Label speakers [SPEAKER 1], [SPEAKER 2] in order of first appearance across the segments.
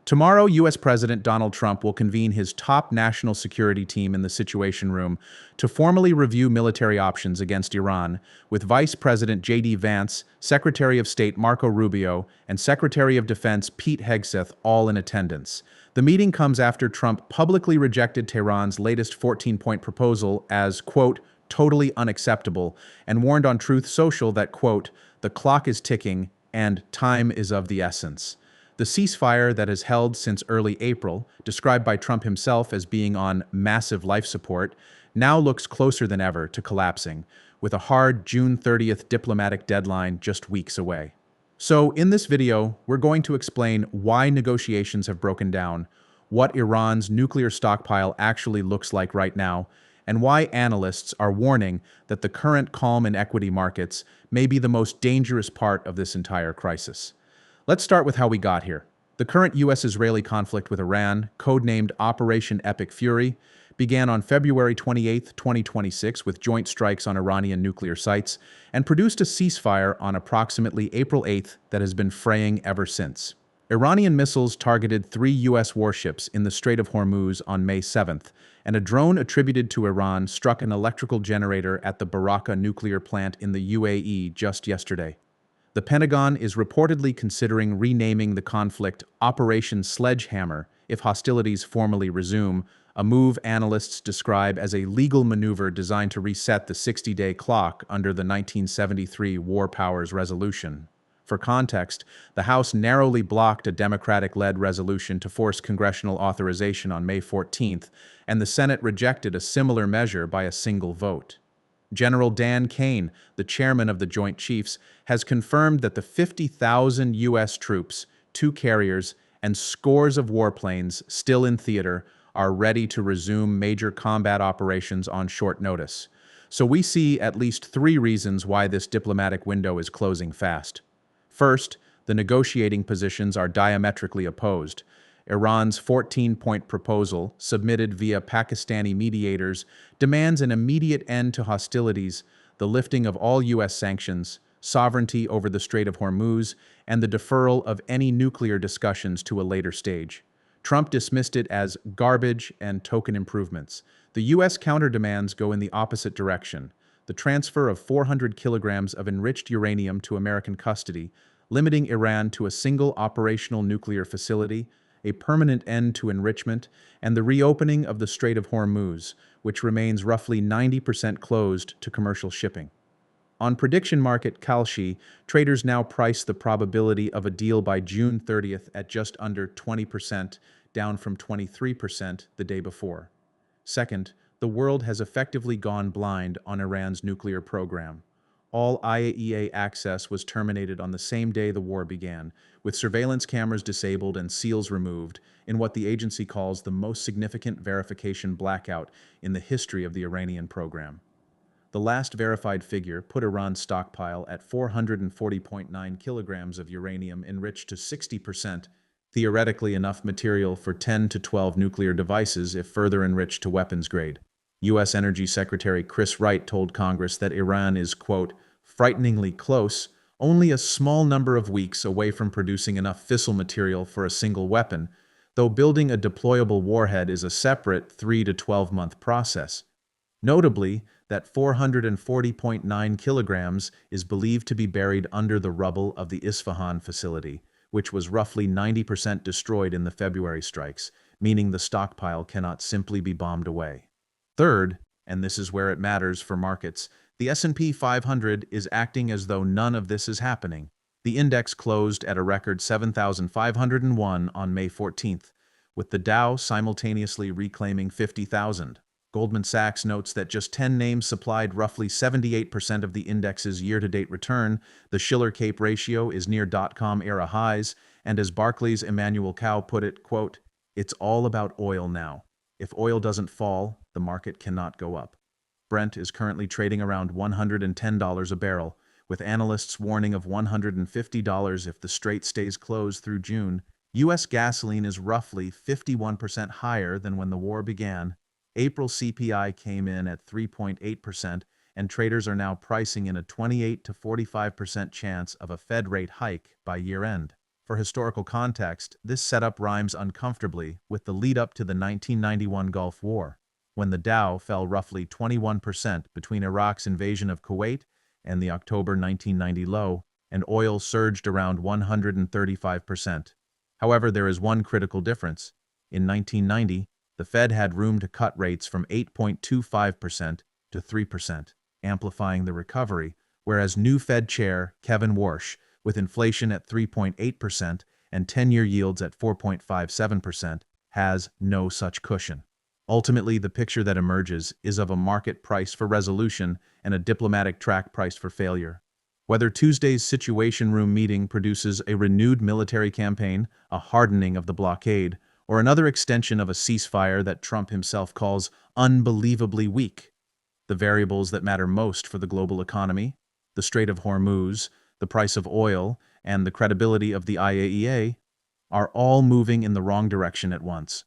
[SPEAKER 1] Tomorrow, U.S. President Donald Trump will convene his top national security team in the Situation Room to formally review military options against Iran, with Vice President JD Vance, Secretary of State Marco Rubio, and Secretary of Defense Pete Hegseth all in attendance. The meeting comes after Trump publicly rejected Tehran's latest 14-point proposal as, quote, totally unacceptable, and warned on Truth Social that, quote, the clock is ticking and time is of the essence. The ceasefire that has held since early April, described by Trump himself as being on massive life support, now looks closer than ever to collapsing, with a hard June 30th diplomatic deadline just weeks away. So, in this video, we're going to explain why negotiations have broken down, what Iran's nuclear stockpile actually looks like right now, and why analysts are warning that the current calm in equity markets may be the most dangerous part of this entire crisis. Let's start with how we got here. The current U.S.-Israeli conflict with Iran, codenamed Operation Epic Fury, began on February 28, 2026 with joint strikes on Iranian nuclear sites and produced a ceasefire on approximately April 8th that has been fraying ever since. Iranian missiles targeted 3 U.S. warships in the Strait of Hormuz on May 7th, and a drone attributed to Iran struck an electrical generator at the Baraka nuclear plant in the UAE just yesterday. The Pentagon is reportedly considering renaming the conflict Operation Sledgehammer if hostilities formally resume, a move analysts describe as a legal maneuver designed to reset the 60-day clock under the 1973 War Powers Resolution. For context, the House narrowly blocked a Democratic-led resolution to force congressional authorization on May 14th, and the Senate rejected a similar measure by a single vote. General Dan Kane, the chairman of the Joint Chiefs, has confirmed that the 50,000 U.S. troops, 2 carriers, and scores of warplanes still in theater are ready to resume major combat operations on short notice. So we see at least 3 reasons why this diplomatic window is closing fast. First, the negotiating positions are diametrically opposed. Iran's 14-point proposal, submitted via Pakistani mediators, demands an immediate end to hostilities, the lifting of all U.S. sanctions, sovereignty over the Strait of Hormuz, and the deferral of any nuclear discussions to a later stage. Trump dismissed it as garbage and token improvements. The U.S. counterdemands go in the opposite direction. The transfer of 400 kilograms of enriched uranium to American custody, limiting Iran to a single operational nuclear facility, a permanent end to enrichment, and the reopening of the Strait of Hormuz, which remains roughly 90% closed to commercial shipping. On prediction market Kalshi, traders now price the probability of a deal by June 30th at just under 20%, down from 23% the day before. Second, the world has effectively gone blind on Iran's nuclear program. All IAEA access was terminated on the same day the war began, with surveillance cameras disabled and seals removed, in what the agency calls the most significant verification blackout in the history of the Iranian program. The last verified figure put Iran's stockpile at 440.9 kilograms of uranium enriched to 60%, theoretically enough material for 10 to 12 nuclear devices if further enriched to weapons grade. U.S. Energy Secretary Chris Wright told Congress that Iran is, quote, frighteningly close, only a small number of weeks away from producing enough fissile material for a single weapon, though building a deployable warhead is a separate 3 to 12-month process. Notably, that 440.9 kilograms is believed to be buried under the rubble of the Isfahan facility, which was roughly 90% destroyed in the February strikes, meaning the stockpile cannot simply be bombed away. Third, and this is where it matters for markets, the S&P 500 is acting as though none of this is happening. The index closed at a record 7,501 on May 14th, with the Dow simultaneously reclaiming 50,000. Goldman Sachs notes that just 10 names supplied roughly 78% of the index's year-to-date return, the Shiller-Cape ratio is near dot-com-era highs, and as Barclays' Emmanuel Cao put it, quote, it's all about oil now. If oil doesn't fall, the market cannot go up. Brent is currently trading around $110 a barrel, with analysts warning of $150 if the strait stays closed through June. U.S. gasoline is roughly 51% higher than when the war began. April CPI came in at 3.8%, and traders are now pricing in a 28 to 45% chance of a Fed rate hike by year-end. For historical context, this setup rhymes uncomfortably with the lead-up to the 1991 Gulf War, when the Dow fell roughly 21% between Iraq's invasion of Kuwait and the October 1990 low, and oil surged around 135%. However, there is one critical difference. In 1990, the Fed had room to cut rates from 8.25% to 3%, amplifying the recovery, whereas new Fed Chair Kevin Warsh, with inflation at 3.8% and 10-year yields at 4.57%, has no such cushion. Ultimately, the picture that emerges is of a market price for resolution and a diplomatic track price for failure. Whether Tuesday's Situation Room meeting produces a renewed military campaign, a hardening of the blockade, or another extension of a ceasefire that Trump himself calls unbelievably weak, the variables that matter most for the global economy, the Strait of Hormuz, the price of oil, and the credibility of the IAEA, are all moving in the wrong direction at once.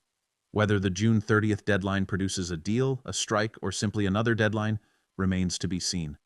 [SPEAKER 1] Whether the June 30th deadline produces a deal, a strike, or simply another deadline remains to be seen.